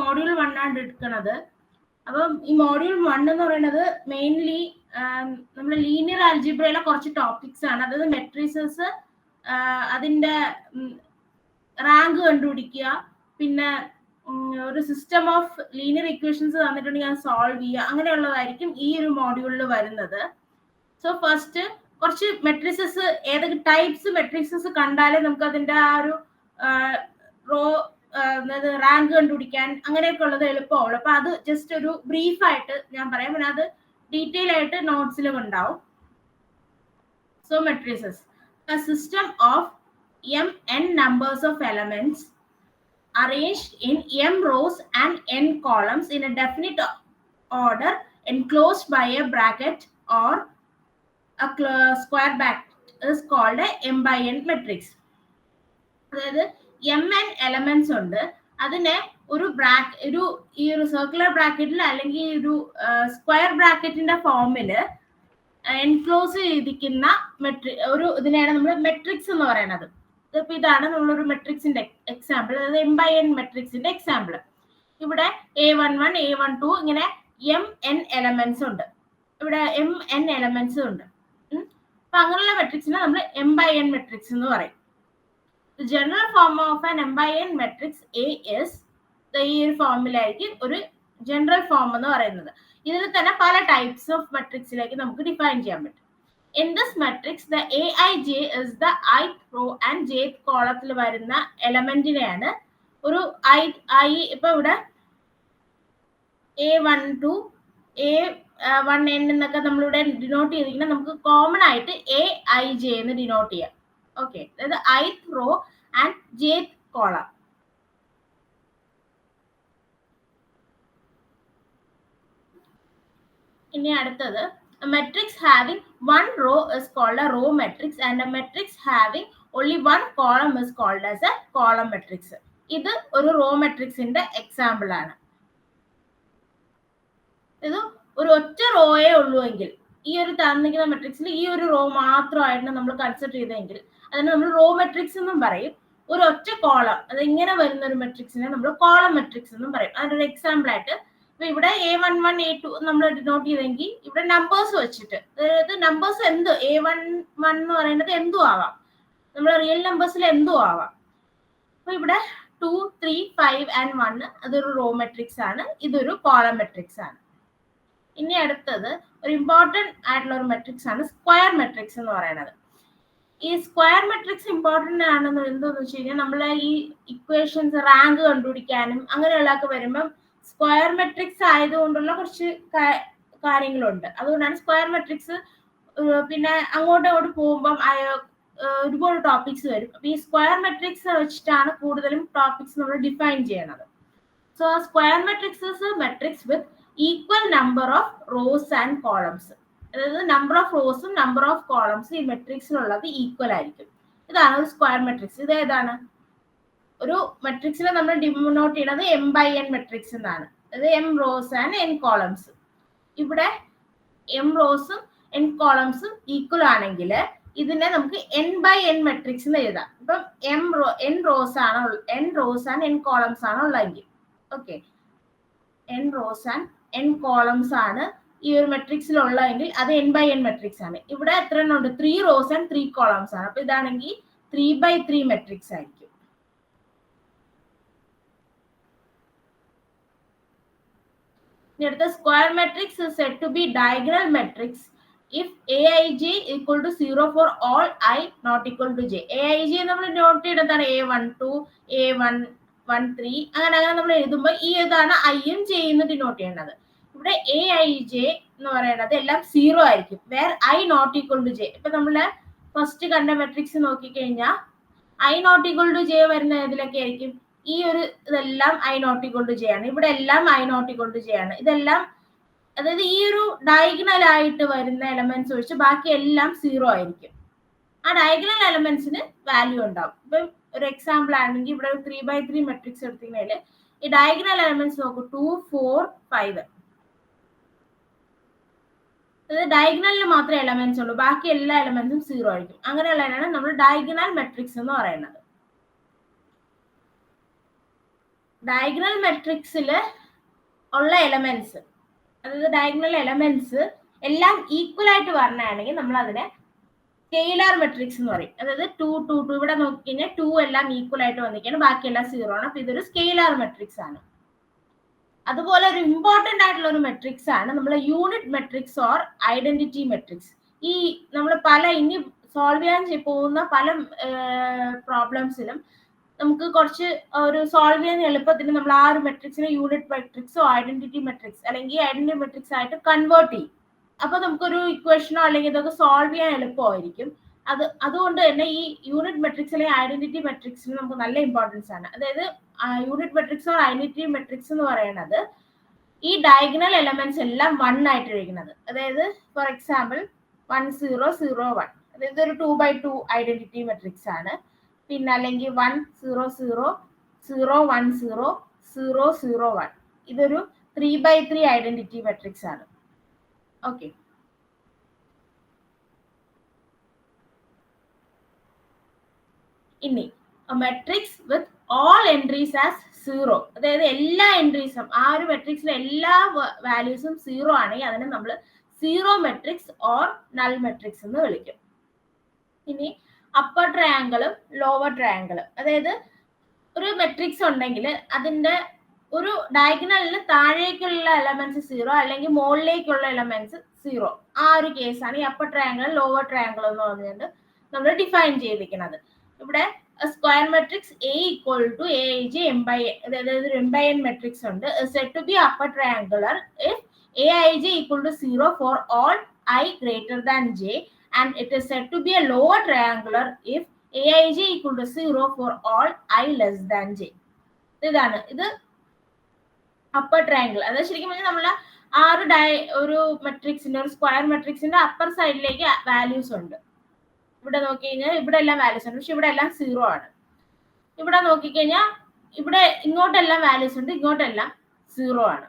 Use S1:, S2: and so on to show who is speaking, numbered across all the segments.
S1: Module 1 ആണ് എടുക്കുന്നത്. അപ്പം ഈ മോഡ്യൂൾ 1 എന്ന് പറയുന്നത് മെയിൻലി നമ്മൾ ലീനിയർ ആൽജിബ്രയിലെ കുറച്ച് ടോപ്പിക്സ് ആണ്. അതായത് മെട്രിസസ്, അതിന്റെ റാങ്ക് കണ്ടുപിടിക്കുക, പിന്നെ ഒരു സിസ്റ്റം ഓഫ് ലീനിയർ ഇക്വേഷൻസ് തന്നിട്ടുണ്ടെങ്കിൽ അത് സോൾവ് ചെയ്യുക, അങ്ങനെയുള്ളതായിരിക്കും ഈ ഒരു മോഡ്യൂളിൽ വരുന്നത്. സോ ഫസ്റ്റ് കുറച്ച് മെട്രിസസ്, ഏതൊക്കെ ടൈപ്സ് മെട്രിസസ് കണ്ടാലേ നമുക്ക് അതിന്റെ ആ ഒരു റോ റാങ്ക് കണ്ടുപിടിക്കാൻ അങ്ങനെയൊക്കെ ഉള്ളത് എളുപ്പമുള്ളൂ. അപ്പൊ അത് ജസ്റ്റ് ഒരു ബ്രീഫായിട്ട് ഞാൻ പറയാം, പിന്നെ അത് ഡീറ്റെയിൽ ആയിട്ട് നോട്ട്സിലും ഉണ്ടാവും. So matrices, a system of n numbers of elements arranged in m rows and n columns in a definite order enclosed by a bracket or a square bracket is called a m by n matrix. അതായത് mn elements ഉണ്ട്, അതിനെ ഒരു ഈ ഒരു circular ബ്രാക്കറ്റിൽ അല്ലെങ്കിൽ ഒരു square ബ്രാക്കറ്റിന്റെ ഫോമില് enclose ചെയ്തിരിക്കുന്ന ഇതിനെയാണ് നമ്മൾ മെട്രിക്സ് എന്ന് പറയുന്നത്. ഇപ്പൊ ഇതാണ് നമ്മളൊരു മെട്രിക്സിന്റെ എക്സാമ്പിൾ, അതായത് m by n മെട്രിക്സിന്റെ എക്സാമ്പിൾ. ഇവിടെ A11 A12 ഇങ്ങനെ mn എലമെന്റ്സ് ഉണ്ട്, ഇവിടെ mn എലമെന്റ്സ് ഉണ്ട്. അപ്പൊ അങ്ങനെയുള്ള മെട്രിക്സിനെ നമ്മൾ m by n മെട്രിക്സ് എന്ന് പറയും. The general form of an m by n matrix A is ഈ ഒരു ഫോമിലായിരിക്കും ഒരു ജനറൽ ഫോം എന്ന് പറയുന്നത്. ഇതിൽ തന്നെ പല ടൈപ്സ് ഓഫ് മെട്രിക്സിലേക്ക് നമുക്ക് ഡിഫൈൻ ചെയ്യാൻ പറ്റും. In this matrix, the aij is the ith row and jth കോളത്തിൽ വരുന്ന എലമെന്റിനെയാണ് ഒരു ഇപ്പൊ ഇവിടെ A12 A1n എന്നൊക്കെ നമ്മളിവിടെ ഡിനോട്ട് ചെയ്തിരിക്കുന്നത് നമുക്ക് കോമൺ ആയിട്ട് aij എന്ന് ഡിനോട്ട് ചെയ്യാം. ഓക്കെ, അതായത് ith row and jth column. ഇനി അടുത്തത്, a matrix having one row is called a row matrix and a matrix having only one column is called as a column matrix. ഇത് ഒരു raw മെട്രിക്സിന്റെ example ആണ്. ഇത് ഒരു ഒറ്റ റോയേ ഉള്ളൂ എങ്കിൽ, ഈ ഒരു തന്നിരിക്കുന്ന മെട്രിക്സിൽ ഈ ഒരു റോ മാത്രമായിട്ട് നമ്മൾ കൺസിഡർ ചെയ്തെങ്കിൽ അതിന് നമ്മൾ റോ മെട്രിക്സ് എന്നും പറയും. ഒരു ഒറ്റ കോളം, അത് ഇങ്ങനെ വരുന്ന ഒരു മെട്രിക്സിനെ നമ്മൾ കോളം മെട്രിക്സ് എന്നും പറയും. അതിനൊരു എക്സാമ്പിൾ ആയിട്ട് ഇപ്പൊ ഇവിടെ A11 A2 നമ്മൾ ഡിനോട്ട് ചെയ്തെങ്കിൽ ഇവിടെ നമ്പേഴ്സ് വെച്ചിട്ട്, അതായത് നമ്പേഴ്സ് A11 എന്ന് പറയുന്നത് എന്തും ആവാം, നമ്മൾ റിയൽ നമ്പേഴ്സിൽ എന്തും ആവാം. അപ്പൊ ഇവിടെ 2 3 5 and 1 അതൊരു റോ മെട്രിക്സ് ആണ്, ഇതൊരു കോളം മെട്രിക്സ് ആണ്. ഇനി അടുത്തത് ഒരു ഇമ്പോർട്ടന്റ് ആയിട്ടുള്ള ഒരു മെട്രിക്സ് ആണ് സ്ക്വയർ മെട്രിക്സ് എന്ന് പറയുന്നത്. ഈ സ്ക്വയർ മെട്രിക്സ് ഇമ്പോർട്ടന്റ് ആണെന്ന് എന്താന്ന് വെച്ച് കഴിഞ്ഞാൽ നമ്മൾ ഈ ഇക്വേഷൻസ് റാങ്ക് കണ്ടുപിടിക്കാനും അങ്ങനെയുള്ളതൊക്കെ വരുമ്പം സ്ക്വയർ മെട്രിക്സ് ആയതുകൊണ്ടുള്ള കുറച്ച് കാര്യങ്ങളുണ്ട്. അതുകൊണ്ടാണ് സ്ക്വയർ മെട്രിക്സ്. പിന്നെ അങ്ങോട്ട് പോകുമ്പം ഒരുപാട് ടോപ്പിക്സ് വരും. അപ്പൊ ഈ സ്ക്വയർ മെട്രിക്സ് വെച്ചിട്ടാണ് കൂടുതലും ടോപ്പിക്സ് നമ്മൾ ഡിഫൈൻ ചെയ്യണത്. So square matrix is matrix with equal number of rows and columns. അതായത് നമ്പർ ഓഫ് റോസും നമ്പർ ഓഫ് കോളംസ് ഈ മെട്രിക്സിലുള്ളത് ഈക്വൽ ആയിരിക്കും. ഇതാണ് ഒരു സ്ക്വയർ മെട്രിക്സ്. ഇത് ഏതാണ്? ഒരു മെട്രിക്സിനെ നമ്മൾ ഡിനോട്ട് ചെയ്യുന്നത് m by n മെട്രിക്സ് എന്നാണ്. അതായത് m rose and n columns. ഇവിടെ m റോസും n കോളംസും ഈക്വൽ ആണെങ്കിൽ ഇതിനെ നമുക്ക് n by n മെട്രിക്സ് എന്ന് എഴുതാം. ഇപ്പം n rose and n columns ആണ് ഉള്ളതെങ്കിൽ, okay, n rose and n columns ആണ് ഈ ഒരു മെട്രിക്സിൽ ഉള്ളതെങ്കിൽ അത് n by n മെട്രിക്സ് ആണ്. ഇവിടെ എത്ര എണ്ണം ഉണ്ട്? 3 റോസ് ആൻഡ് 3 കോളംസ് ആണ്. അപ്പൊ ഇതാണെങ്കിൽ 3 by 3 മെട്രിക്സ് ആയിരിക്കും. The square matrix is said to be diagonal matrix if aij equal to 0 for all i not equal to j. aij നമ്മൾ നോട്ട് ചെയ്തതാണ് A12 A113 അങ്ങനെ നമ്മൾ എഴുതുമ്പോൾ ഈ ഇതാണ് ഐയും ജെയും ഡിനോട്ട് ചെയ്യുന്നത്. ഇവിടെ aij എന്ന് പറയുന്നത് എല്ലാം 0 ആയിരിക്കും, where i not equal to j. ഇപ്പൊ നമ്മള് ഫസ്റ്റ് കണ്ട മെട്രിക്സ് നോക്കിക്കഴിഞ്ഞാൽ i not equal to j വരുന്ന ഇതിലൊക്കെ ആയിരിക്കും. ഈ ഒരു ഇതെല്ലാം i not equal to j ആണ്, ഇവിടെ എല്ലാം i not equal to j ആണ്. ഇതെല്ലാം അതായത് ഈ ഒരു ഡയഗണൽ ആയിട്ട് വരുന്ന എലമെന്റ്സ് ഒഴിച്ച് ബാക്കി എല്ലാം 0 ആയിരിക്കും. ആ ഡയഗണൽ എലമെന്റ്സിന് വാല്യൂ ഉണ്ടാവും. ഇപ്പൊ ഒരു എക്സാമ്പിൾ ആണെങ്കിൽ ഇവിടെ 3 by 3 മെട്രിക്സ് എടുത്തിട്ടുണ്ടെങ്കിൽ ഈ ഡയഗണൽ എലമെന്റ്സ് നോക്കൂ, 2 4 5. അതായത് ഡയഗണലിൽ മാത്രമേ എലമെന്റ്സ് ഉള്ളൂ, ബാക്കി എല്ലാ എലമെന്റ്സും 0 ആയിരിക്കും. അങ്ങനെയുള്ളതിനാണ് നമ്മൾ ഡയഗണൽ മെട്രിക്സ് എന്ന് പറയുന്നത്. ഡയഗണൽ മെട്രിക്സിൽ ഉള്ള എലമെന്റ്സ്, അതായത് ഡയഗണൽ എലമെന്റ്സ് എല്ലാം ഈക്വൽ ആയിട്ട് വരണയാണെങ്കിൽ നമ്മൾ അതിനെ സ്കെയിലാർ മെട്രിക്സ് എന്ന് പറയും. അതായത് 2 2 2 ഇവിടെ നോക്കിക്കഴിഞ്ഞാൽ 2 എല്ലാം ഈക്വൽ ആയിട്ട് വന്നിരിക്കുകയാണ്, ബാക്കിയെല്ലാം 0 ആണ്. അപ്പൊ ഇതൊരു സ്കെയിലാർ മെട്രിക്സ് ആണ്. അതുപോലെ ഒരു ഇമ്പോർട്ടന്റ് ആയിട്ടുള്ള ഒരു മെട്രിക്സ് ആണ് നമ്മൾ unit matrix or identity matrix. ഈ നമ്മൾ ഇനി സോൾവ് ചെയ്യാൻ പോകുന്ന പല പ്രോബ്ലംസിലും നമുക്ക് കുറച്ച് ഒരു സോൾവ് ചെയ്യാൻ എളുപ്പത്തിന് നമ്മൾ ആ ഒരു മെട്രിക്സിനെ യൂണിറ്റ് മെട്രിക്സോ ഐഡന്റിറ്റി മെട്രിക്സ് അല്ലെങ്കിൽ ഐഡന്റിറ്റി മെട്രിക്സ് ആയിട്ട് കൺവേർട്ട് ചെയ്യും. അപ്പൊ നമുക്കൊരു ഇക്വേഷനോ അല്ലെങ്കിൽ ഇതൊക്കെ സോൾവ് ചെയ്യാൻ എളുപ്പമായിരിക്കും. അതുകൊണ്ട് തന്നെ ഈ യൂണിറ്റ് മെട്രിക്സ് അല്ലെങ്കിൽ ഐഡന്റിറ്റി മെട്രിക്സിന് നമുക്ക് നല്ല ഇമ്പോർട്ടൻസ് ആണ്. അതായത് unit matrix or identity matrix എന്ന് പറയുന്നത് ഈ ഡയഗണൽ എലമെന്റ്സ് എല്ലാം 1 ആയിട്ട് എഴുതുന്നത്. അതായത് ഫോർ എക്സാമ്പിൾ 1 0 0 1, അതായത് ഒരു 2x2 ഐഡന്റിറ്റി മെട്രിക്സ് ആണ്. പിന്നെ അല്ലെങ്കിൽ 1 0 0 0 1 0 0 0 1, ഇതൊരു 3x3 ഐഡന്റിറ്റി മെട്രിക്സ് ആണ്. ഓക്കെ, ഇനി matrix with all entries as 0, അതായത് എല്ലാ എൻട്രീസും ആ ഒരു മെട്രിക്സിലെ എല്ലാ വാല്യൂസും 0 ആണെങ്കിൽ അതിനെ നമ്മൾ zero matrix or null matrix എന്ന് വിളിക്കും. ഇനി അപ്പർ ട്രയാങ്കിളും ലോവർ ട്രയാങ്കിളും, അതായത് ഒരു മെട്രിക്സ് ഉണ്ടെങ്കിൽ അതിന്റെ ഒരു ഡയഗണലിന് താഴേക്കുള്ള എലമെന്റ്സ് 0 അല്ലെങ്കിൽ മുകളിലേക്കുള്ള എലമെന്റ്സ് 0, ആ ഒരു കേസാണ് ഈ അപ്പർ ട്രയാങ്കിളും ലോവർ ട്രയാങ്കിളും എന്ന് പറഞ്ഞുകൊണ്ട് നമ്മൾ ഡിഫൈൻ ചെയ്തിരിക്കുന്നത്. ഇവിടെ square matrix A equal to Aij m by n, അതായത് ഒരു m by n മെട്രിക്സ് ഉണ്ട്, said to be upper triangular if Aij equal to 0 for all I greater than j, and it is said to be a lower triangular if Aij equal to 0 for all I less than j. ഇതാണ് ഇത് upper triangle. അതായത് ശരിക്കും പറഞ്ഞാൽ നമ്മൾ ആ ഒരു മെട്രിക്സിന്റെ ഒരു സ്ക്വയർ മെട്രിക്സിന്റെ അപ്പർ സൈഡിലേക്ക് വാല്യൂസ് ഉണ്ട്. ഇവിടെ നോക്കിക്കഴിഞ്ഞാൽ ഇവിടെ എല്ലാം വാല്യൂസ് ഉണ്ട്, പക്ഷെ ഇവിടെ എല്ലാം 0 ആണ്. ഇവിടെ നോക്കിക്കഴിഞ്ഞാൽ ഇവിടെ ഇങ്ങോട്ടെല്ലാം വാല്യൂസ് ഉണ്ട്, ഇങ്ങോട്ടെല്ലാം 0 ആണ്.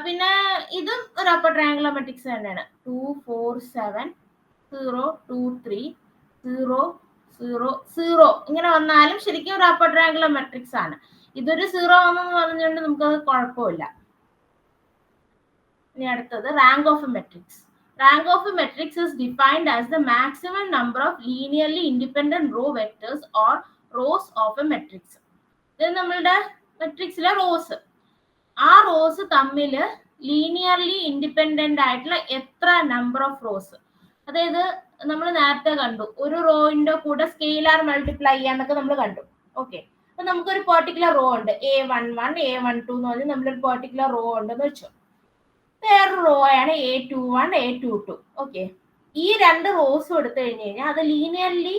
S1: പിന്നെ ഇതും ഒരു അപ്പർ ട്രയാങ്കുലർ മെട്രിക്സ് തന്നെയാണ്. 2 4 7 0 2 3 0 0 0 ഇങ്ങനെ വന്നാലും ശരിക്കും ഒരു അപ്പർ ട്രയാങ്കുലർ മെട്രിക്സ് ആണ്. ഇതൊരു 0 ആണെന്ന് പറഞ്ഞുകൊണ്ട് നമുക്കത് കുഴപ്പമില്ല. ഇനി അടുത്തത് rank of a matrix. Rank of a matrix is defined as the maximum number of linearly independent row vectors or rows of a matrix. ഇത് നമ്മളുടെ മെട്രിക്സിലെ റോസ്, ആ റോസ് തമ്മിൽ ലീനിയർലി ഇൻഡിപെൻഡന്റ് ആയിട്ടുള്ള എത്ര നമ്പർ ഓഫ് റോസ്, അതായത് നമ്മൾ നേരത്തെ കണ്ടു ഒരു റോയിന്റെ കൂടെ സ്കെയിലാർ മൾട്ടിപ്ലൈ ചെയ്യാന്നൊക്കെ നമ്മൾ കണ്ടു. ഓക്കെ, അപ്പൊ നമുക്കൊരു പെർട്ടിക്കുലർ റോ ഉണ്ട്, A11 A12 എന്ന് പറഞ്ഞാൽ നമ്മളൊരു പെർട്ടിക്കുലർ റോ ഉണ്ടെന്ന് വെച്ചു. വേറൊരു റോ ആണ് A21 A22. ഓക്കെ, ഈ രണ്ട് റോസും എടുത്തു കഴിഞ്ഞു കഴിഞ്ഞാൽ അത് ലീനിയർലി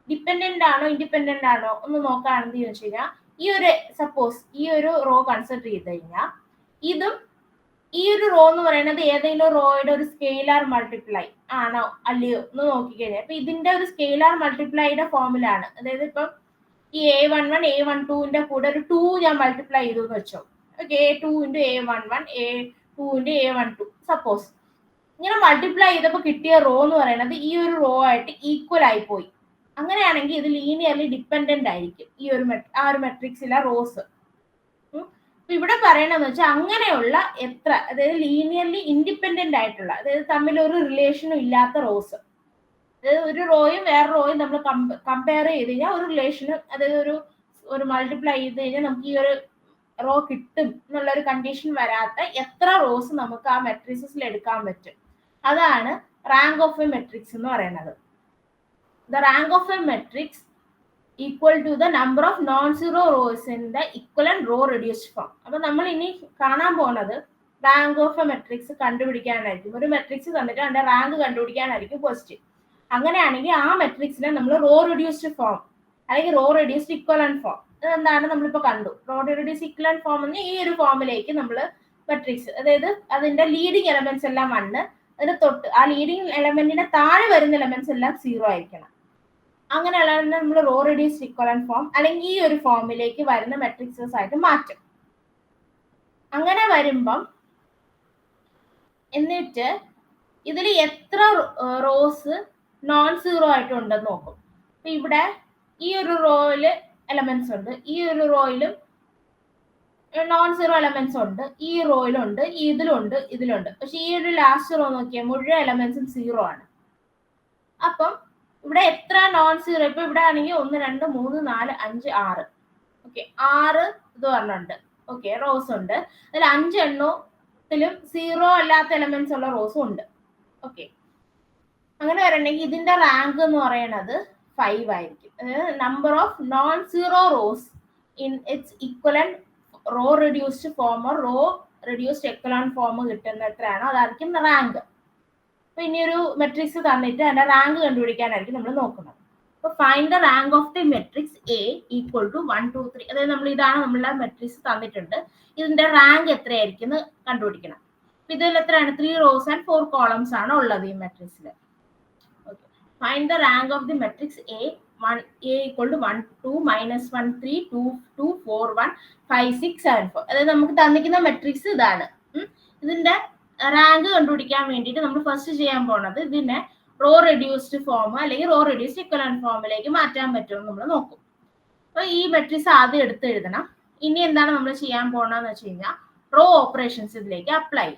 S1: ഡിപ്പെൻഡന്റ് ആണോ ഇൻഡിപെൻഡന്റ് ആണോ ഒന്ന് നോക്കുകയാണെന്ന് ചോദിച്ചു കഴിഞ്ഞാൽ ഈ ഒരു സപ്പോസ് ഈ ഒരു റോ കൺസിഡർ ചെയ്ത് കഴിഞ്ഞാൽ ഇതും ഈ ഒരു റോ എന്ന് പറയുന്നത് ഏതെങ്കിലും റോയുടെ ഒരു സ്കെയിലാർ മൾട്ടിപ്ലൈ ആണോ അല്ലയോ എന്ന് നോക്കിക്കഴിഞ്ഞാൽ ഇപ്പൊ ഇതിന്റെ ഒരു സ്കെയിലാർ മൾട്ടിപ്ലൈയുടെ ഫോമിലാണ്. അതായത് ഇപ്പം ഈ A11 A12ന്റെ കൂടെ ഒരു 2 ഞാൻ മൾട്ടിപ്ലൈ ചെയ്തു എന്ന് വെച്ചോ. Okay, A2 into A11 A2 into A12 suppose ഇങ്ങനെ മൾട്ടിപ്ലൈ ചെയ്തപ്പോൾ കിട്ടിയ റോ എന്ന് പറയുന്നത് ഈ ഒരു റോ ആയിട്ട് ഈക്വൽ ആയി പോയി. അങ്ങനെയാണെങ്കിൽ ഇത് ലീനിയർലി ഡിപ്പെൻഡന്റ് ആയിരിക്കും ഈ ഒരു ആ ഒരു മെട്രിക്സിലെ റോസ്. ഇവിടെ പറയണമെന്ന് വെച്ചാൽ അങ്ങനെയുള്ള എത്ര, അതായത് ലീനിയർലി ഇൻഡിപെൻഡന്റ് ആയിട്ടുള്ള, അതായത് തമ്മിൽ ഒരു റിലേഷനും ഇല്ലാത്ത റോസ്, അതായത് ഒരു റോയും വേറെ റോയും നമ്മൾ കമ്പയർ ചെയ്ത് കഴിഞ്ഞാൽ ഒരു റിലേഷനും, അതായത് ഒരു മൾട്ടിപ്ലൈ ചെയ്ത് കഴിഞ്ഞാൽ നമുക്ക് ഈ ഒരു റോ കിട്ടും എന്നുള്ള ഒരു കണ്ടീഷൻ വരാത്ത എത്ര റോസ് നമുക്ക് ആ മെട്രിക്സിൽ എടുക്കാൻ പറ്റും, അതാണ് റാങ്ക് ഓഫ് എ മെട്രിക്സ് എന്ന് പറയുന്നത്. The rank of a matrix equal to the number of non zero rows in the equivalent row reduced form. അപ്പൊ നമ്മൾ ഇനി കാണാൻ പോകുന്നത് റാങ്ക് ഓഫ് എ മെട്രിക്സ് കണ്ടുപിടിക്കാനായിരിക്കും. ഒരു മെട്രിക്സ് തന്നിട്ട് അതിന്റെ റാങ്ക് കണ്ടുപിടിക്കാനായിരിക്കും ക്വസ്റ്റ്യൻ. അങ്ങനെയാണെങ്കിൽ ആ മെട്രിക്സിനെ നമ്മൾ റോ റെഡ്യൂസ്ഡ് ഫോം അല്ലെങ്കിൽ റോ റെഡ്യൂസ്ഡ് ഇക്വലന്റ് ഫോം, അതെന്താണ് നമ്മളിപ്പോ കണ്ടു. റോ റെഡ്യൂസ്ഡ് ഇക്വലന്റ് ഫോം എന്ന് ഈ ഒരു ഫോമിലേക്ക് നമ്മൾ മെട്രിക്സ്, അതായത് അതിന്റെ ലീഡിങ് എലമെന്റ്സ് എല്ലാം 1, അതിന് തൊട്ട് ആ ലീഡിങ് എലമെന്റിന്റെ താഴെ വരുന്ന എലമെന്റ്സ് എല്ലാം 0 ആയിരിക്കണം. അങ്ങനെയുള്ള നമ്മൾ റോ റെഡ്യൂസ്ഡ് ഇക്വലന്റ് ഫോം അല്ലെങ്കിൽ ഈ ഒരു ഫോമിലേക്ക് വരുന്ന മെട്രിക്സസ് ആയിട്ട് മാറ്റും. അങ്ങനെ വരുമ്പം എന്നിട്ട് ഇതിൽ എത്ര റോസ് നോൺ സീറോ ആയിട്ട് ഉണ്ടെന്ന് നോക്കും. അപ്പൊ ഇവിടെ ഈ ഒരു റോയില് എലമെന്റ്സ് ഉണ്ട്, ഈ ഒരു റോയിലും നോൺ സീറോ എലമെന്റ്സ് ഉണ്ട്, ഈ റോയിലുണ്ട്, ഇതിലുണ്ട്. പക്ഷെ ഈ ഒരു ലാസ്റ്റ് റോ നോക്കിയാൽ മുഴുവൻ എലമെന്റ്സും സീറോ ആണ്. അപ്പം ഇവിടെ എത്ര നോൺ സീറോ, ഇപ്പൊ ഇവിടെ ആണെങ്കിൽ 1 2 3 4 5 6, ഓക്കെ 6 ഇത് പറഞ്ഞുണ്ട്, ഓക്കെ റോസ് ഉണ്ട്. അതിൽ 5 എണ്ണത്തിലും സീറോ അല്ലാത്ത എലമെന്റ്സ് ഉള്ള റോസും ഉണ്ട്. ഓക്കെ, അങ്ങനെ വരണമെങ്കിൽ ഇതിന്റെ റാങ്ക് എന്ന് പറയുന്നത് 5 ആയിരിക്കും. അതായത് number of non zero rows in its equivalent row reduced form row reduced echelon form കിട്ടുന്ന എത്രയാണോ അതായിരിക്കും റാങ്ക്. അപ്പൊ ഇനി ഒരു മെട്രിക്സ് തന്നിട്ട് അതിന്റെ റാങ്ക് കണ്ടുപിടിക്കാനായിരിക്കും നമ്മൾ നോക്കുന്നത്. അപ്പൊ find the rank of the matrix A equal to 1 2 3. അതായത് നമ്മൾ ഇതാണ് നമ്മളുടെ മെട്രിക്സ് തന്നിട്ടുണ്ട്, ഇതിന്റെ റാങ്ക് എത്രയായിരിക്കും എന്ന് കണ്ടുപിടിക്കണം. ഇതിൽ എത്രയാണ് 3 റോസ് ആൻഡ് 4 കോളംസ് ആണ് ഉള്ളത് ഈ മെട്രിക്സിൽ. Find the rank of the matrix A. A equal to 1 2 minus 1 3 2 2 4 1 5 6 7 4. അതായത് നമുക്ക് തന്നിരിക്കുന്ന മെട്രിക്സ് ഇതാണ്. ഇതിന്റെ റാങ്ക് കണ്ടുപിടിക്കാൻ വേണ്ടിയിട്ട് നമ്മൾ ഫസ്റ്റ് ചെയ്യാൻ പോണത് ഇതിനെ റോ റെഡ്യൂസ്ഡ് ഫോം അല്ലെങ്കിൽ റോ റെഡ്യൂസ്ഡ് ഇക്വലന്റ് ഫോമിലേക്ക് മാറ്റാൻ പറ്റുമെന്ന് നമ്മൾ നോക്കും. അപ്പൊ ഈ മെട്രിക്സ് ആദ്യം എടുത്ത് എഴുതണം. ഇനി എന്താണ് നമ്മൾ ചെയ്യാൻ പോണെന്ന് വെച്ച് കഴിഞ്ഞാൽ റോ ഓപ്പറേഷൻസ് ഇതിലേക്ക് അപ്ലൈ.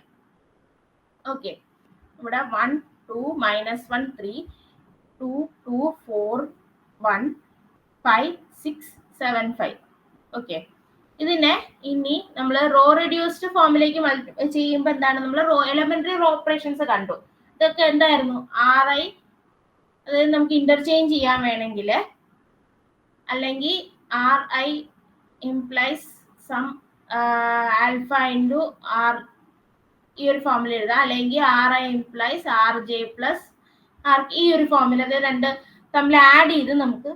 S1: ഓക്കെ, ഇവിടെ 1 2 minus 1 3 2 2 4 1 5 6 7 5. ഓക്കെ, ഇതിനെ ഇനി നമ്മൾ റോ റെഡ്യൂസ്ഡ് ഫോമിലേക്ക് ചെയ്യുമ്പോൾ എന്താണ്, നമ്മൾ റോ എലമെന്ററി റോ ഓപ്പറേഷൻസ് കണ്ടു. ഇതൊക്കെ എന്തായിരുന്നു, RI, അതായത് നമുക്ക് ഇന്റർചേഞ്ച് ചെയ്യാൻ വേണമെങ്കിൽ അല്ലെങ്കിൽ RI implies some alpha into R ഈ ഒരു ഫോമിൽ എഴുതാം, അല്ലെങ്കിൽ RI ഇംപ്ലൈസ് RJ പ്ലസ് ഈ ഒരു ഫോമിൽ, അതായത് രണ്ട് തമ്മിൽ ആഡ് ചെയ്ത് നമുക്ക്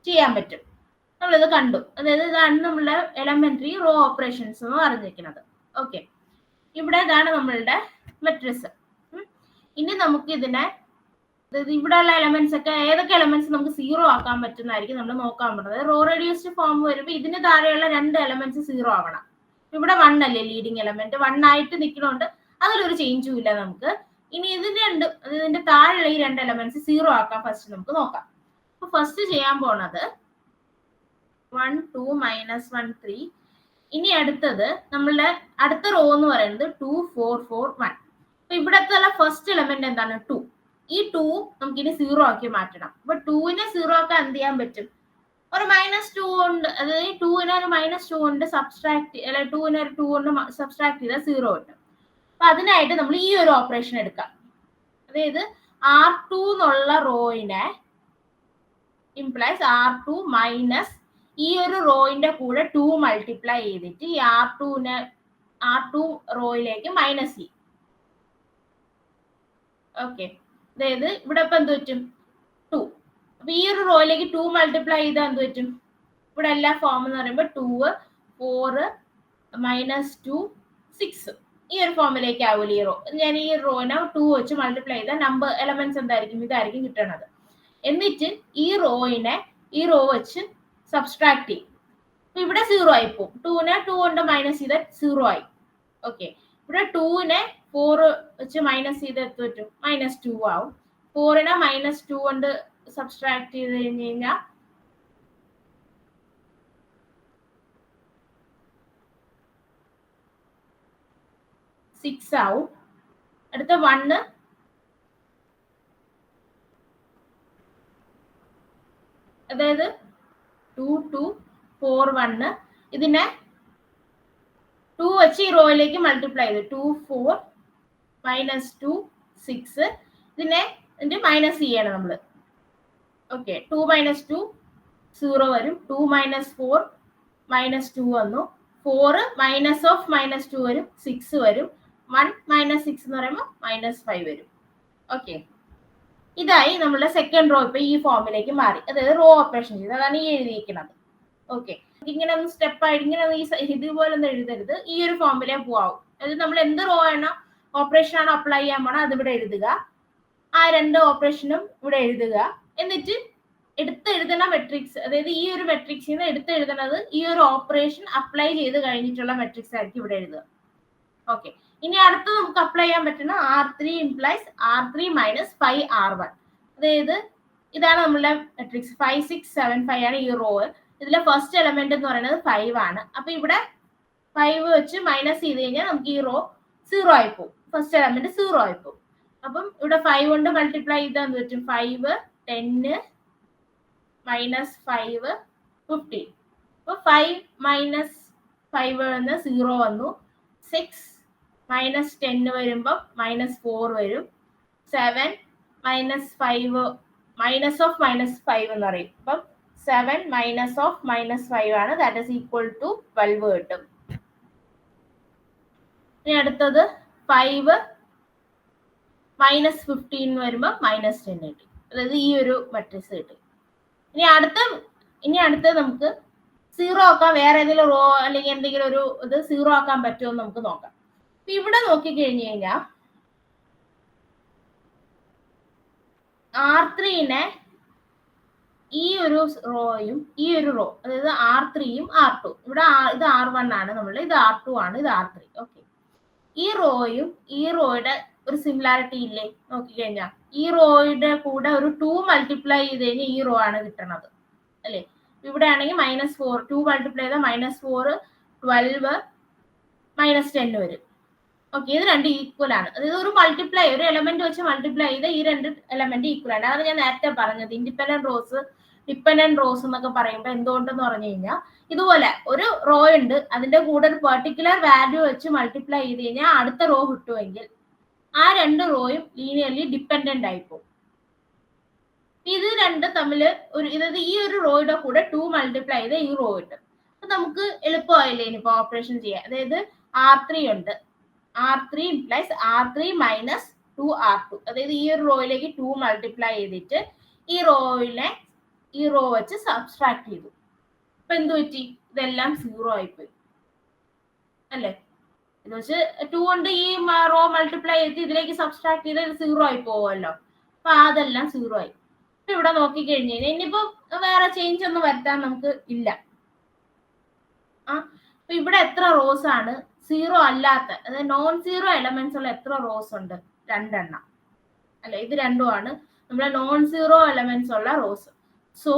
S1: ചെയ്യാൻ പറ്റും. നമ്മളിത് കണ്ടു. അതായത് ഇതാണ് നമ്മളുടെ എലമെന്ററി റോ ഓപ്പറേഷൻസ് എന്ന് പറഞ്ഞിരിക്കുന്നത്. ഓക്കെ, ഇവിടെ ഇതാണ് നമ്മളുടെ മെട്രിക്സ്. ഇനി നമുക്ക് ഇതിനെ ഇവിടെയുള്ള എലമെന്റ്സ് ഒക്കെ ഏതൊക്കെ എലമെന്റ്സ് നമുക്ക് സീറോ ആക്കാൻ പറ്റുന്നതായിരിക്കും നമ്മൾ നോക്കാൻ പറ്റുന്നത്. റോ റെഡ്യൂസ്ഡ് ഫോം വരുമ്പോൾ ഇതിന് താഴെയുള്ള 2 എലമെന്റ്സ് സീറോ ആവണം. ഇവിടെ 1 അല്ലേ ലീഡിങ് എലമെന്റ്, 1 ആയിട്ട് നിൽക്കണോണ്ട് അതിലൊരു ചേഞ്ചും ഇല്ല നമുക്ക്. ഇനി ഇതിന്റെ താഴെയുള്ള ഈ 2 എലമെന്റ്സ് സീറോ ആക്കാൻ ഫസ്റ്റ് നമുക്ക് നോക്കാം. അപ്പൊ ഫസ്റ്റ് ചെയ്യാൻ പോണത് 1 2 minus 1 3. ഇനി അടുത്തത് നമ്മളുടെ അടുത്ത റോ എന്ന് പറയുന്നത് 2 4 4 1. അപ്പൊ ഇവിടത്തെ ഫസ്റ്റ് എലമെന്റ് എന്താണ് 2. ഈ 2 നമുക്ക് ഇനി സീറോ ആക്കി മാറ്റണം. അപ്പൊ 2നെ സീറോ ആക്കാൻ എന്ത് ചെയ്യാൻ പറ്റും, ഒരു -2 കൊണ്ട്, അതായത് 2നെ ഒരു -2 കൊണ്ട് സബ്സ്ട്രാക്ട്, അല്ലെ 2നെ ഒരു 2 കൊണ്ട് സബ്സ്ട്രാക്ട് ചെയ്താൽ സീറോ കിട്ടും. അപ്പൊ അതിനായിട്ട് നമ്മൾ ഈ ഒരു ഓപ്പറേഷൻ എടുക്കാം. അതായത് R2 എന്നുള്ള റോയിനെ ഇംപ്ലൈസ് R2 മൈനസ് ഈ ഒരു റോയിന്റെ കൂടെ 2 മൾട്ടിപ്ലൈ ചെയ്തിട്ട് ഈ R2 റോയിലേക്ക് മൈനസ് ചെയ്യും. ഓക്കെ, അതായത് ഇവിടെ ഇപ്പൊ എന്ത് പറ്റും 2. അപ്പൊ ഈ ഒരു റോയിലേക്ക് 2 മൾട്ടിപ്ലൈ ചെയ്താൽ എന്ത് പറ്റും, ഇവിടെ എല്ലാ ഫോം എന്ന് പറയുമ്പോൾ 2 4 -2 6 ഈ ഒരു ഫോമിലേക്ക് ആവില്ല ഈ റോ. ഞാൻ ഈ റോനെ 2 വെച്ച് മൾട്ടിപ്ലൈ ചെയ്താൽ നമ്പർ എലമെന്റ്സ് എന്തായിരിക്കും, ഇതായിരിക്കും കിട്ടണത്. എന്നിട്ട് ഈ റോയിനെ ഈ റോ വെച്ച് സബ്സ്ട്രാക്ട് ചെയ്യും. അപ്പൊ ഇവിടെ സീറോ ആയി പോകും. 2നെ 2 കൊണ്ട് മൈനസ് ചെയ്താൽ സീറോ ആയി. ഓക്കെ, ഇവിടെ 2നെ 4 വെച്ച് മൈനസ് ചെയ്ത് എത്ര പറ്റും, -2 ആവും. 4നെ -2 കൊണ്ട് സബ്സ്ട്രാക്ട് ചെയ്ത് കഴിഞ്ഞ് കഴിഞ്ഞാൽ സിക്സ് ആവും. അടുത്ത 1, അതായത് 2 2 4 1. ഇതിനെ 2 വെച്ച് ഈ റോയിലേക്ക് മൾട്ടിപ്ലൈ ചെയ്ത് 2 4 -2 6. ഇതിനെ മൈനസ് ചെയ്യണം നമ്മൾ. ഓക്കെ, 2 -2 0 വരും. 2 -4 -2 വന്നു. 4 മൈനസ് ഓഫ് -2 വരും, 6 വരും. 1 -6 എന്ന് പറയുമ്പോൾ -5 വരും. ഓക്കെ, ഇതായി നമ്മളുടെ സെക്കൻഡ് റോ ഇപ്പൊ ഈ ഫോമിലേക്ക് മാറി. അതായത് റോ ഓപ്പറേഷൻ ചെയ്ത് അതാണ് ഈ എഴുതിയിരിക്കുന്നത്. ഓക്കെ, ഇങ്ങനെ ഒന്ന് സ്റ്റെപ്പ് ആയിട്ട് ഇങ്ങനെ ഇതുപോലെ ഒന്നും എഴുതരുത്, ഈ ഒരു ഫോമിലേ പോവാവും. അതായത് നമ്മൾ എന്ത് റോ ആണോ ഓപ്പറേഷൻ ആണോ അപ്ലൈ ചെയ്യാൻ പോണോ അത് ഇവിടെ എഴുതുക, ആ 2 ഓപ്പറേഷനും ഇവിടെ എഴുതുക. എന്നിട്ട് എടുത്തെഴുതണ മെട്രിക്സ്, അതായത് ഈ ഒരു മെട്രിക്സിൽ നിന്ന് എടുത്തെഴുതണത് ഈ ഒരു ഓപ്പറേഷൻ അപ്ലൈ ചെയ്ത് കഴിഞ്ഞിട്ടുള്ള മെട്രിക്സ് ആയിരിക്കും ഇവിടെ എഴുതുക. ഓക്കെ, ഇനി അടുത്ത് നമുക്ക് അപ്ലൈ ചെയ്യാൻ പറ്റുന്ന R3 ഇംപ്ലൈസ് R3 - 5 R1. അതായത് ഇതാണ് നമ്മളുടെ മെട്രിക്സ് 5 6 7 5 ആണ് ഈ റോ. ഇതിലെ ഫസ്റ്റ് എലമെന്റ് എന്ന് പറയുന്നത് 5 ആണ്. അപ്പൊ ഇവിടെ 5 വെച്ച് മൈനസ് ചെയ്ത് കഴിഞ്ഞാൽ നമുക്ക് ഈ റോ 0 ആയി പോകും. ഫസ്റ്റ് എലമെന്റ് 0 ആയി പോകും. അപ്പം ഇവിടെ 5 കൊണ്ട് മൾട്ടിപ്ലൈ ചെയ്താൽ എന്ത് പറ്റും? 5 10 മൈനസ് 5 15. അപ്പൊ 5 മൈനസ് 5 എന്ന് 0 വന്നു. 6 മൈനസ് 10 വരുമ്പോൾ മൈനസ് 4 വരും. 7 മൈനസ് 5 മൈനസ് ഓഫ് മൈനസ് 5 എന്ന് പറയും. അപ്പം 7 മൈനസ് ഓഫ് മൈനസ് 5 ആണ്. ദാറ്റ് ഈസ് ഈക്വൽ ടു 12 കിട്ടും. ഇനി അടുത്തത് 5 മൈനസ് 15 വരുമ്പോൾ മൈനസ് 10 കിട്ടി. അതായത് ഈ ഒരു മെട്രിക്സ് കിട്ടി. ഇനി അടുത്തത് നമുക്ക് 0 ആക്കാൻ വേറെ ഏതെങ്കിലും റോ അല്ലെങ്കിൽ എന്തെങ്കിലും ഒരു ഇത് 0 ആക്കാൻ പറ്റുമോ എന്ന് നമുക്ക് നോക്കാം. ഇവിടെ നോക്കിക്കഴിഞ്ഞു കഴിഞ്ഞാൽ R3നെ ഈ ഒരു റോയും ഈ ഒരു റോ, അതായത് R3യും R2, ഇവിടെ ഇത് R1 ആണ്, നമ്മൾ ഇത് R2 ആണ്, ഇത് R3. ഓക്കെ, ഈ റോയും ഈ റോയുടെ ഒരു സിമിലാരിറ്റി ഇല്ലേ നോക്കിക്കഴിഞ്ഞാൽ? ഈ റോയുടെ കൂടെ ഒരു 2 മൾട്ടിപ്ലൈ ചെയ്ത് കഴിഞ്ഞാൽ ഈ റോ ആണ് കിട്ടണത് അല്ലേ? ഇവിടെ ആണെങ്കിൽ -4 2 മൾട്ടിപ്ലൈ ചെയ്താൽ -4 12 -10 വരും. ഓക്കെ, ഇത് രണ്ട് ഈക്വൽ ആണ്. അതായത് ഒരു മൾട്ടിപ്ലൈ, ഒരു എലമെന്റ് വെച്ച് മൾട്ടിപ്ലൈ ചെയ്ത ഈ രണ്ട് എലമെന്റ് ഈക്വൽ ആണ്. അതാണ് ഞാൻ നേരത്തെ പറഞ്ഞത് ഇൻഡിപെൻഡന്റ് റോസ് ഡിപെൻഡന്റ് റോസ് എന്നൊക്കെ പറയുമ്പോൾ എന്തുകൊണ്ടെന്ന് പറഞ്ഞു കഴിഞ്ഞാൽ, ഇതുപോലെ ഒരു റോ ഉണ്ട്, അതിന്റെ കൂടെ ഒരു പെർട്ടിക്കുലർ വാല്യൂ വെച്ച് മൾട്ടിപ്ലൈ ചെയ്ത് കഴിഞ്ഞാൽ അടുത്ത റോ കിട്ടുമെങ്കിൽ ആ രണ്ട് റോയും ലീനിയർലി ഡിപെൻഡന്റ് ആയി പോകും. ഇത് രണ്ട് തമ്മിൽ അതായത് ഈ ഒരു റോയുടെ കൂടെ 2 മൾട്ടിപ്ലൈ ചെയ്ത ഈ റോ കിട്ടും. അപ്പൊ നമുക്ക് എളുപ്പമായില്ലേ ഇനിയിപ്പോ ഓപ്പറേഷൻ ചെയ്യാം. അതായത് R3 ഉണ്ട്, R3 implies R3 minus 2R2. അതായത് ഈ ഒരു റോയിലേക്ക് 2 മൾട്ടിപ്ലൈ ചെയ്തിട്ട് ഈ റോയിലെ ഈ റോ വെച്ച് സബ്സ്ട്രാക്ട് ചെയ്തു. അപ്പൊ എന്ത് പറ്റി? ഇതെല്ലാം 0 ആയിപ്പോയി അല്ലേ? ഇത് വെച്ച് 2 കൊണ്ട് ഈ റോ മൾട്ടിപ്ലൈ ചെയ്ത് ഇതിലേക്ക് സബ്സ്ട്രാക്ട് ചെയ്ത് 0 ആയി പോവുമല്ലോ. അപ്പൊ അതെല്ലാം 0 ആയി. ഇവിടെ നോക്കിക്കഴിഞ്ഞു കഴിഞ്ഞാൽ ഇനിയിപ്പോ വേറെ ചേഞ്ച് ഒന്നും വരുത്താൻ നമുക്ക് ഇല്ല. അപ്പൊ ഇവിടെ എത്ര റോസ് ആണ് 0 അല്ലാത്ത, അതായത് നോൺ 0 എലമെന്റ്സ് ഉള്ള എത്ര റോസ് ഉണ്ട്? 2 എണ്ണം അല്ലെ? ഇത് രണ്ടുമാണ് നമ്മുടെ നോൺ 0 എലമെന്റ്സ് ഉള്ള rows. So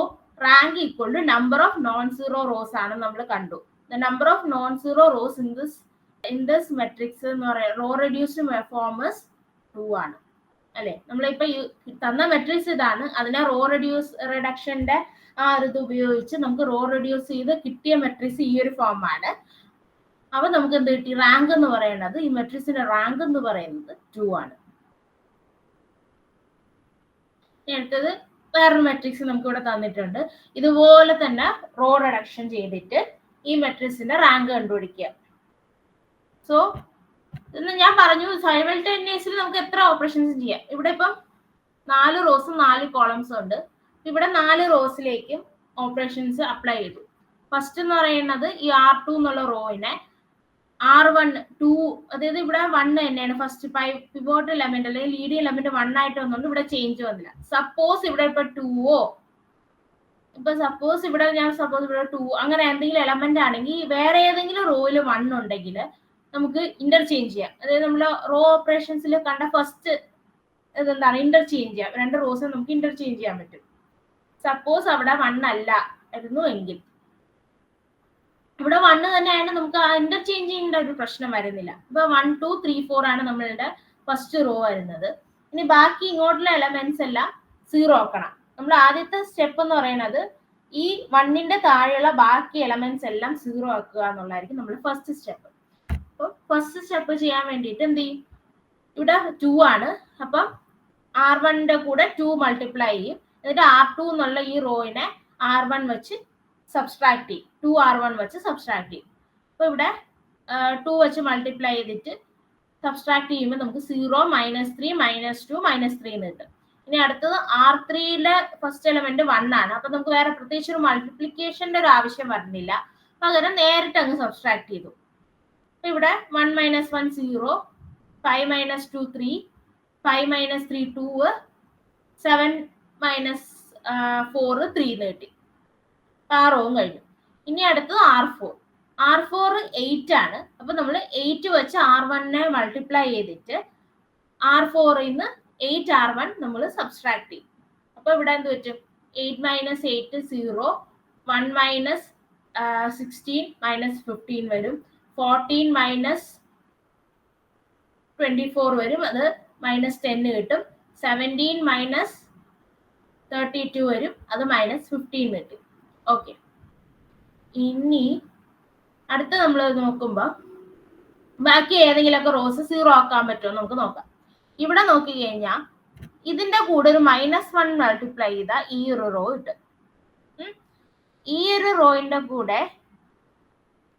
S1: rank equal to number of non 0 rows ആണ് നമ്മൾ കണ്ടു. The number of non 0 rows in this matrix എന്ന് പറയുന്നത് റോ റെഡ്യൂസ്ഡ് ഫോം 2 ആണ് അല്ലെ? നമ്മളിപ്പോ തന്ന മെട്രിക്സ് ഇതാണ്, അതിനെ റോ റിഡക്ഷന്റെ ആ ഇത് ഉപയോഗിച്ച് നമുക്ക് റോ റെഡ്യൂസ് ചെയ്ത് കിട്ടിയ മെട്രിക്സ് ഈ ഒരു ഫോം ആണ്. അപ്പൊ നമുക്ക് എന്ത് കിട്ടി? റാങ്ക് എന്ന് പറയുന്നത്, ഈ മെട്രിക്സിന്റെ റാങ്ക് എന്ന് പറയുന്നത് 2 ആണ്. അടുത്തത് വേറൊരു മെട്രിക്സ് നമുക്ക് ഇവിടെ തന്നിട്ടുണ്ട്. ഇതുപോലെ തന്നെ റോ റിഡക്ഷൻ ചെയ്തിട്ട് ഈ മെട്രിക്സിന്റെ റാങ്ക് കണ്ടുപിടിക്കുക. സോ ഇന്ന് ഞാൻ പറഞ്ഞു സൈമൾട്ടേനിയസ്ലി നമുക്ക് എത്ര ഓപ്പറേഷൻസ് ചെയ്യാം. ഇവിടെ ഇപ്പം 4 റോസും 4 കോളംസും ഉണ്ട്. ഇവിടെ 4 റോസിലേക്കും ഓപ്പറേഷൻസ് അപ്ലൈ ചെയ്തു. ഫസ്റ്റ് എന്ന് പറയുന്നത് ഈ R2 എന്നുള്ള റോയിനെ R1 2, അതായത് ഇവിടെ 1 തന്നെയാണ് ഫസ്റ്റ് പിവോട്ട് എലമെന്റ് അല്ലെങ്കിൽ ലീഡിംഗ് എലമെന്റ് 1 ആയിട്ട് വന്നുകൊണ്ട് ഇവിടെ ചേഞ്ച് വന്നില്ല. സപ്പോസ് ഇവിടെ ഇപ്പൊ 2ഓ, ഇപ്പൊ സപ്പോസ് ഇവിടെ 2 അങ്ങനെ എന്തെങ്കിലും എലമെന്റ് ആണെങ്കിൽ വേറെ ഏതെങ്കിലും റോയിൽ 1 ഉണ്ടെങ്കിൽ നമുക്ക് ഇന്റർചേഞ്ച് ചെയ്യാം. അതായത് നമ്മൾ റോ ഓപ്പറേഷൻസിൽ കണ്ട ഫസ്റ്റ് ഇതെന്താണ്? ഇന്റർചേഞ്ച് ചെയ്യാം. രണ്ട് റോസ് നമുക്ക് ഇന്റർചേഞ്ച് ചെയ്യാൻ പറ്റും. സപ്പോസ് അവിടെ 1 അല്ല ആയിരുന്നു എങ്കിൽ, ഇവിടെ 1 തന്നെയാണ്, നമുക്ക് ഇന്റർചേഞ്ച് ചെയ്യേണ്ട ഒരു പ്രശ്നം വരുന്നില്ല. ഇപ്പൊ 1 2 3 4 ആണ് നമ്മളുടെ ഫസ്റ്റ് റോ വരുന്നത്. ഇനി ബാക്കി ഇങ്ങോട്ടുള്ള എലമെന്റ്സ് എല്ലാം 0 ആക്കണം. നമ്മൾ ആദ്യത്തെ സ്റ്റെപ്പ് എന്ന് പറയുന്നത് ഈ 1ന്റെ താഴെയുള്ള ബാക്കി എലമെന്റ്സ് എല്ലാം 0 ആക്കുക എന്നുള്ളതായിരിക്കും നമ്മൾ ഫസ്റ്റ് സ്റ്റെപ്പ്. അപ്പൊ ഫസ്റ്റ് സ്റ്റെപ്പ് ചെയ്യാൻ വേണ്ടിയിട്ട് എന്ത് ചെയ്യും? ഇവിടെ 2 ആണ്, അപ്പം R1ന്റെ കൂടെ 2 മൾട്ടിപ്ലൈ ചെയ്യും. എന്നിട്ട് R2 എന്നുള്ള ഈ റോയിനെ R1 വെച്ച് സബ്സ്ട്രാക്ട് ചെയ്യും. 2R1 വെച്ച് സബ്സ്ട്രാക്ട് ചെയ്യും. അപ്പൊ ഇവിടെ 2 വെച്ച് മൾട്ടിപ്ലൈ ചെയ്തിട്ട് സബ്സ്ട്രാക്ട് ചെയ്യുമ്പോൾ നമുക്ക് 0 -3 -2 -3 എന്ന് കിട്ടും. ഇനി അടുത്തത് R3യിലെ ഫസ്റ്റ് എലമെന്റ് 1 ആണ്. അപ്പൊ നമുക്ക് വേറെ പ്രത്യേകിച്ച് ഒരു മൾട്ടിപ്ലിക്കേഷന്റെ ഒരു ആവശ്യം വരുന്നില്ല. പകരം നേരിട്ട് അങ്ങ് സബ്സ്ട്രാക്ട് ചെയ്തു. അപ്പൊ ഇവിടെ 1 - 1 0, 5 - 2 3, 5 - 3 2, 7 - 4 3 എന്ന് കിട്ടി. റോവും കഴിഞ്ഞു. ഇനി അടുത്തത് R4. R4 8 ആണ്. അപ്പൊ നമ്മൾ 8 വെച്ച് R1നെ മൾട്ടിപ്ലൈ ചെയ്തിട്ട് R4ൽ നിന്ന് 8R1 നമ്മൾ സബ്സ്ട്രാക്ട് ചെയ്യും. അപ്പൊ ഇവിടെ എന്ത് പറ്റും? 8 - 8 0, 1 മൈനസ് 16 മൈനസ് 15 വരും. 14 മൈനസ് 24 വരും, അത് മൈനസ് 10 കിട്ടും. 17 മൈനസ് 32 വരും, അത് മൈനസ് 15 കിട്ടും. ഓക്കെ, ഇനി അടുത്ത നമ്മൾ നോക്കുമ്പോൾ ബാക്കി ഏതെങ്കിലുമൊക്കെ റോസ് 0 ആക്കാൻ പറ്റുമോ നമുക്ക് നോക്കാം. ഇവിടെ നോക്കി കഴിഞ്ഞാൽ ഇതിന്റെ കൂടെ ഒരു -1 മൾട്ടിപ്ലൈ ചെയ്താൽ ഈ ഒരു റോ കിട്ടും. ഈ ഒരു റോയിന്റെ കൂടെ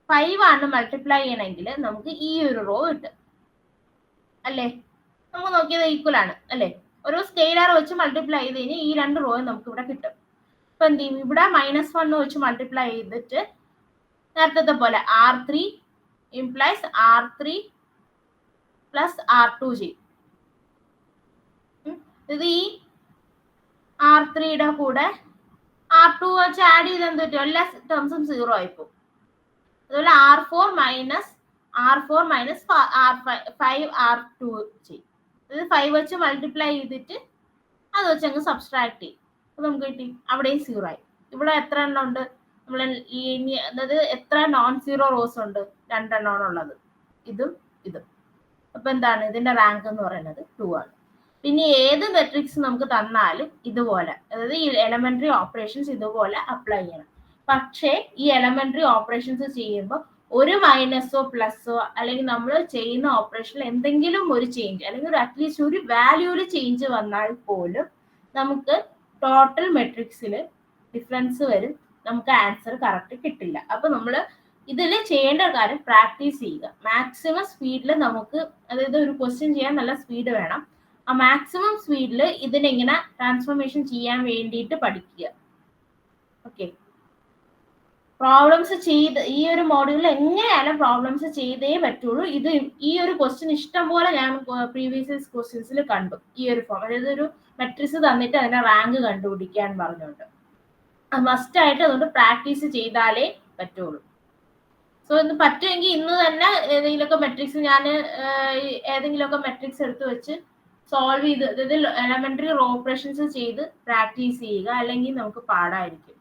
S1: 5 ആണ് മൾട്ടിപ്ലൈ ചെയ്യണമെങ്കിൽ നമുക്ക് ഈ ഒരു റോ കിട്ടും അല്ലേ. നമുക്ക് നോക്കിയത് ഈക്വൽ ആണ് അല്ലേ. ഒരു സ്കെയിലർ വെച്ച് മൾട്ടിപ്ലൈ ചെയ്ത് കഴിഞ്ഞാൽ ഈ 2 റോ നമുക്ക് ഇവിടെ കിട്ടും. ഇപ്പൊ എന്ത് ചെയ്യും, ഇവിടെ -1 വെച്ച് മൾട്ടിപ്ലൈ ചെയ്തിട്ട് നേരത്തെ പോലെ R3 implies R3 plus R2 ചെയ്യും. ഇത് ഈ R3യുടെ കൂടെ R2 വെച്ച് ആഡ് ചെയ്ത് എന്ത് പറ്റും, എല്ലാ ടേംസും 0 ആയിപ്പോകും. അതുപോലെ R4 മൈനസ് R5 R2 ചെയ്യും. ഇത് 5 വെച്ച് മൾട്ടിപ്ലൈ ചെയ്തിട്ട് അത് വെച്ച് അങ്ങ് സബ്സ്ട്രാക്ട് ചെയ്യും. അപ്പൊ നമുക്ക് കിട്ടി അവിടെയും 0 ആയി. ഇവിടെ എത്ര എണ്ണം ഉണ്ട്, നമ്മൾ അതായത് എത്ര നോൺ സീറോ റോസ് ഉണ്ട്, 2 എണ്ണമാണ് ഉള്ളത്, ഇതും ഇതും. അപ്പൊ എന്താണ് ഇതിന്റെ റാങ്ക് എന്ന് പറയുന്നത് 2 ആണ്. പിന്നെ ഏത് മെട്രിക്സ് നമുക്ക് തന്നാലും ഇതുപോലെ, അതായത് ഈ എലമെന്ററി ഓപ്പറേഷൻസ് ഇതുപോലെ അപ്ലൈ ചെയ്യണം. പക്ഷേ ഈ എലമെന്ററി ഓപ്പറേഷൻസ് ചെയ്യുമ്പോൾ ഒരു മൈനസോ പ്ലസോ അല്ലെങ്കിൽ നമ്മൾ ചെയ്യുന്ന ഓപ്പറേഷനിൽ എന്തെങ്കിലും ഒരു ചേഞ്ച് അല്ലെങ്കിൽ അറ്റ്ലീസ്റ്റ് ഒരു വാല്യൂല് ചേഞ്ച് വന്നാൽ പോലും നമുക്ക് ടോട്ടൽ മെട്രിക്സിൽ ഡിഫറൻസ് വരും, നമുക്ക് ആൻസർ കറക്റ്റ് കിട്ടില്ല. അപ്പൊ നമ്മൾ ഇതിൽ ചെയ്യേണ്ട കാര്യം പ്രാക്ടീസ് ചെയ്യുക. മാക്സിമം സ്പീഡിൽ നമുക്ക്, അതായത് ഒരു ക്വസ്റ്റ്യൻ ചെയ്യാൻ നല്ല സ്പീഡ് വേണം. ആ മാക്സിമം സ്പീഡിൽ ഇതിനെങ്ങനെ ട്രാൻസ്ഫോർമേഷൻ ചെയ്യാൻ വേണ്ടിയിട്ട് പഠിക്കുക. ഓക്കെ, പ്രോബ്ലംസ് ചെയ്ത് ഈ ഒരു മോഡ്യൂളിൽ എങ്ങനെയായാലും പ്രോബ്ലംസ് ചെയ്തേ പറ്റുള്ളൂ. ഇത് ഈ ഒരു ക്വസ്റ്റ്യൻ ഇഷ്ടം പോലെ ഞാൻ പ്രീവിയസ് ക്വസ്റ്റ്യൻസിൽ കണ്ടു ഈ ഒരു ഫോം, അതായത് ഒരു മെട്രിക്സ് തന്നിട്ട് അതിന്റെ റാങ്ക് കണ്ടുപിടിക്കാൻ പറഞ്ഞുകൊണ്ട്. മസ്റ്റ് ആയിട്ട് അതുകൊണ്ട് പ്രാക്ടീസ് ചെയ്താലേ പറ്റുള്ളൂ. സോ ഇന്ന് പറ്റുമെങ്കിൽ ഇന്ന് തന്നെ ഏതെങ്കിലുമൊക്കെ മെട്രിക്സ് ഞാൻ ഏതെങ്കിലുമൊക്കെ മെട്രിക്സ് എടുത്ത് വെച്ച് സോൾവ് ചെയ്ത്, അതായത് എലമെന്ററി ഓപ്പറേഷൻസ് ചെയ്ത് പ്രാക്ടീസ് ചെയ്യുക, അല്ലെങ്കിൽ നമുക്ക് പാടായിരിക്കും.